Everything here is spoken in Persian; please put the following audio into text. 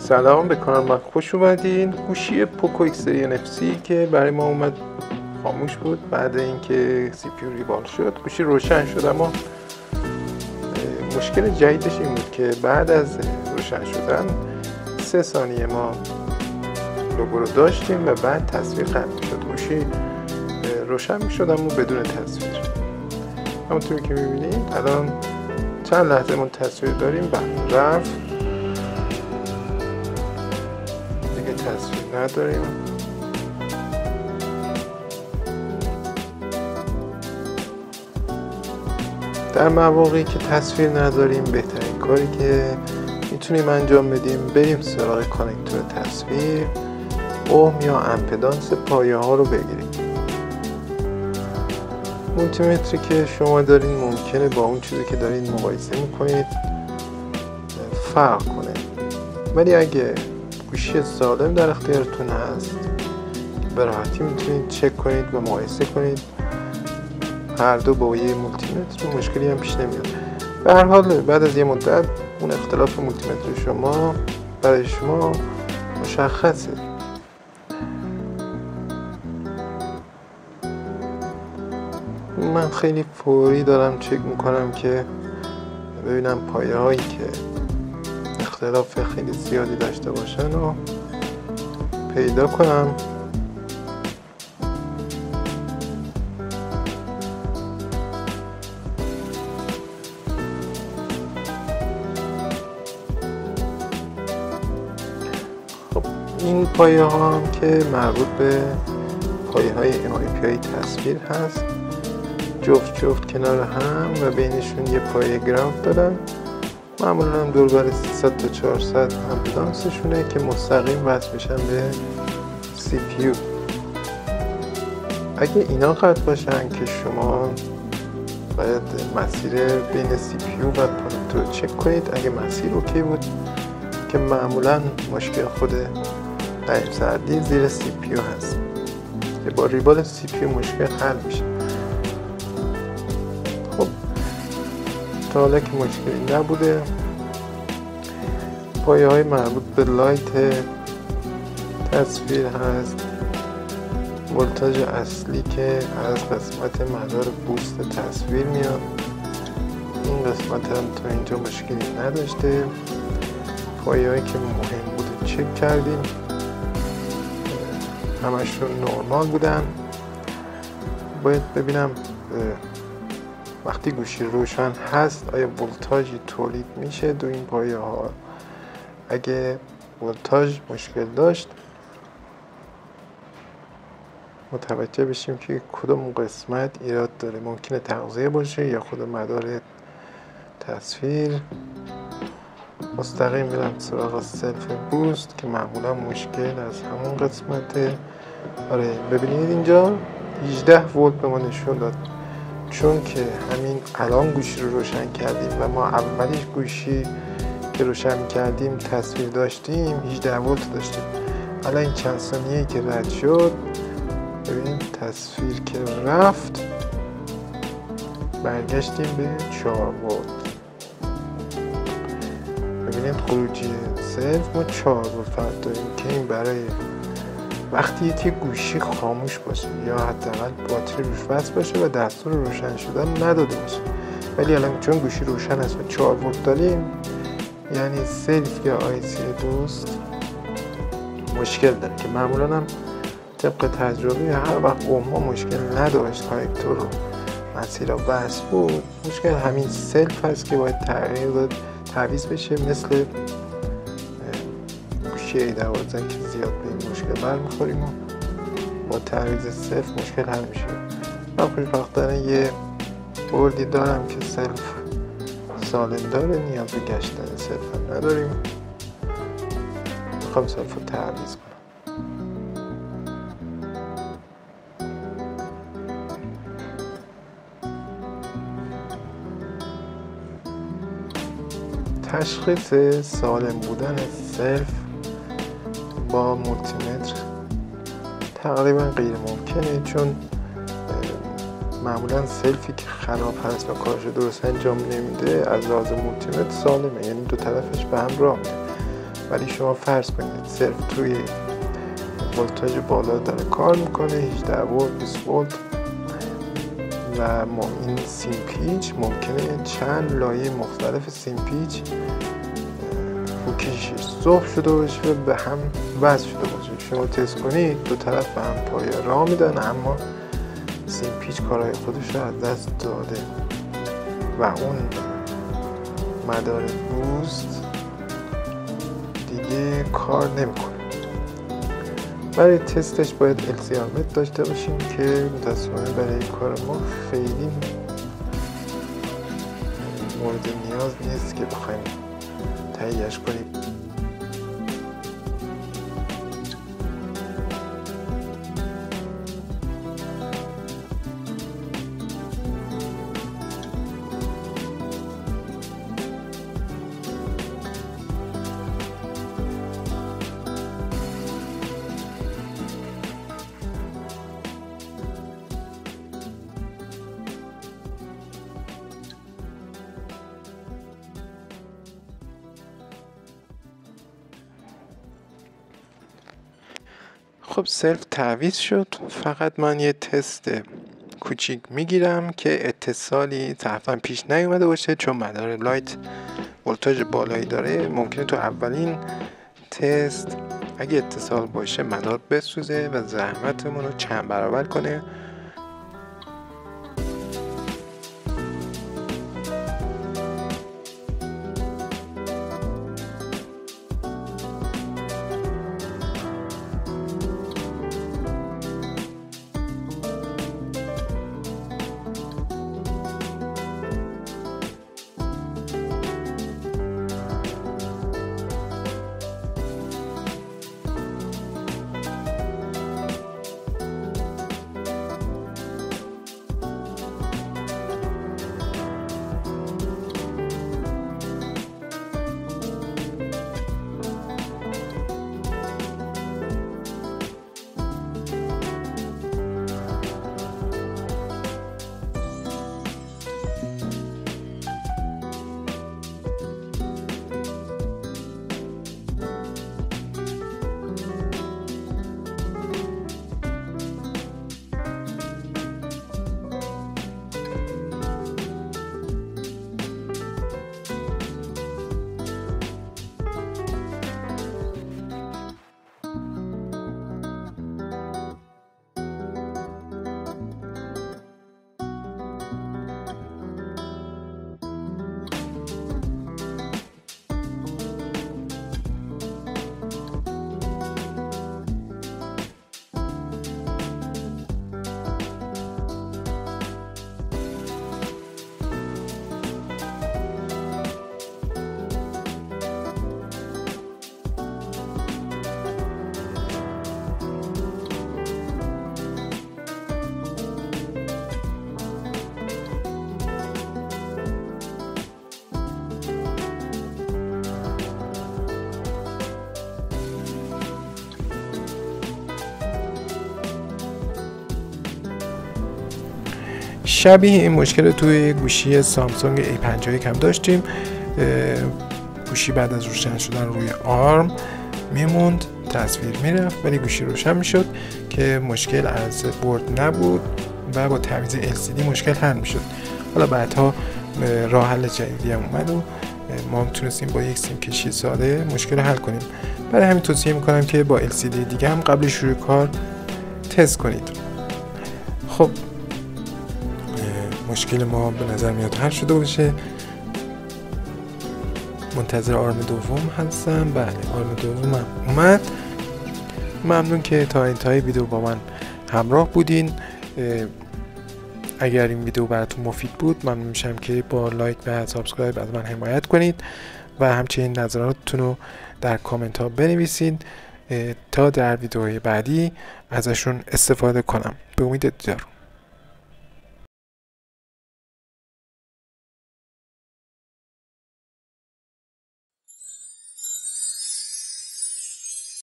سلام، به کانال من خوش اومدین. گوشی پوکو ایکس NFC که برای ما اومد خاموش بود بعد اینکه سی پی یو ریوال شد. گوشی روشن شد، اما مشکل جدیدش این بود که بعد از روشن شدن 3 ثانیه ما لوگو رو داشتیم و بعد تصویر قطع شد. گوشی روشن می شد اما بدون تصویر. همونطوری که میبینید الان چند لحظه ما تصویر داریم، بعد رفت دیگه تصویر نداریم. در مواقعی که تصویر نداریم بهترین کاری که میتونیم انجام بدیم بریم سراغ کانکتور تصویر، اوم یا امپدانس پایه ها رو بگیریم. مولتیمتری که شما دارین ممکنه با اون چیزی که دارین مقایسه میکنید فرق کنه، ولی اگه گوشی سالم در اختیارتون هست به راحتی میتونید چک کنید و مقایسه کنید. هر دو با یه مولتیمتر مشکلی هم پیش نمیاد. به هر حال بعد از یه مدت اون اختلاف مولتیمتر شما برای شما مشخصه. من خیلی فوری دارم چک میکنم که ببینم پایه هایی که اختلاف خیلی زیادی داشته باشن رو پیدا کنم. خب این پایه ها هم که مربوط به پایه های MIPI تصویر هست، جفت کنار هم و بینشون یه پایه گراوند دارن. معمولا هم دور بر 300 تا 400 امپدانسشونه که مستقیم وصل میشن به سی پی یو. اگه اینا قطع باشن که شما باید مسیر بین سی پی یو و کانکتور رو چک کنید. اگه مسیر اوکی بود که معمولا مشکل خود قیم سردی زیر سی پی یو هست که با ریبال سی پی یو مشکل حل میشه. خب تا حالا که مشکلی نبوده. پایه های مربوط به لایت تصویر هست، ولتاژ اصلی که از قسمت مدار بوست تصویر میاد. این قسمت هم تا اینجا مشکلی نداشته. پایه هایی که مهم بوده چک کردیم، همشون نرمال بودن. باید ببینم وقتی گوشی روشن هست آیا ولتاژی تولید میشه دو این پایه ها. اگه ولتاژ مشکل داشت متوجه بشیم که کدوم قسمت ایراد داره. ممکنه تغذیه باشه یا خود مدار تصویر. مستقیم میرم سراغ سلف بوست که معمولا مشکل از همون قسمته. آره ببینید اینجا 18 ولت به ما نشون داد، چون که همین الان گوشی رو روشن کردیم و ما اولیش گوشی که روشن کردیم تصویر داشتیم 18 ولت داشتیم. الان این چند ثانیه‌ای که رد شد ببینید تصویر که رفت برگشتیم به 4 ولت. ببینید خروجی سلف ما 4 ولت فقط داریم که این برای وقتی یه گوشی خاموش باشه یا حداقل باتری روش وصل باشه و دستور روشن شدن نداده باشه. ولی الان چون گوشی روشن است و 4 ولت داریم یعنی سلف یا آی سی بوست مشکل داره که معمولا هم طبق تجربه هر وقت اومها مشکل نداشت کانکتور رو مسیر وصل بود، مشکل همین سلف هست که باید تغییر داد تعویض بشه. مثل گوشی A12 که زیاد به این مشکل برمیخوریم و با تعویض سلف مشکل حل میشه. من خوشبختانه یه بردی دارم که سلف سالم داره، نیاز به گشتن سلف هم نداریم. میخوام سلف رو تعویض کنم. تشخیص سالم بودن سلف با مولتیمتر تقریبا غیر ممکنه، چون معمولا سلفی که خراب هست و کارش درست انجام نمیده از لحاظ مولتیمتر سالمه، یعنی دو طرفش به هم راه میره. ولی شما فرض کنید صرف توی ولتاژ بالا داره کار میکنه، 18 ولت 20 ولت و ما این سیم پیچ ممکنه چند لایه مختلف سیم پیچ روکیش ذوب شده باشه و به هم وصل شده باشه. شما تست کنید دو طرف به هم پایه راه میدن، اما سیم پیچ کارهای خودش رو از دست داده و اون مدار بوست دیگه کار نمیکنه. برای تستش باید LC آرمت داشته باشیم که متاسفانه برای کار ما خیلی مورد نیاز نیست که بخوایم تهیه‌اش کنیم. خب سلف تعویض شد. فقط من یه تست کوچیک میگیرم که اتصالی طرفاً پیش نیومده باشه، چون مدار لایت ولتاژ بالایی داره. ممکنه تو اولین تست اگه اتصال باشه مدار بسوزه و زحمتمون رو چند برابر کنه. شبیه این مشکل توی گوشی سامسونگ A51 هم داشتیم. گوشی بعد از روشن شدن روی آرم میموند، تصویر میرفت ولی گوشی روشن میشد که مشکل از برد نبود و با تعویض LCD مشکل حل میشد. حالا بعدها راه حل جدیدی هم اومد و ما تونستیم با یک سیم کشی ساده مشکل رو حل کنیم. برای همین توصیه میکنم که با LCD دیگه هم قبل شروع کار تست کنید. خب مشکل ما به نظر میاد حل شده باشه. منتظر آرم دوم هستم. بله آرم دوم هم اومد. ممنون که تا انتهای ویدیو با من همراه بودین. اگر این ویدیو براتون مفید بود ممنون میشم که با لایک و سابسکرایب از من حمایت کنید و همچنین نظراتتون رو در کامنت ها بنویسید تا در ویدیوهای بعدی ازشون استفاده کنم. به امید دیدار.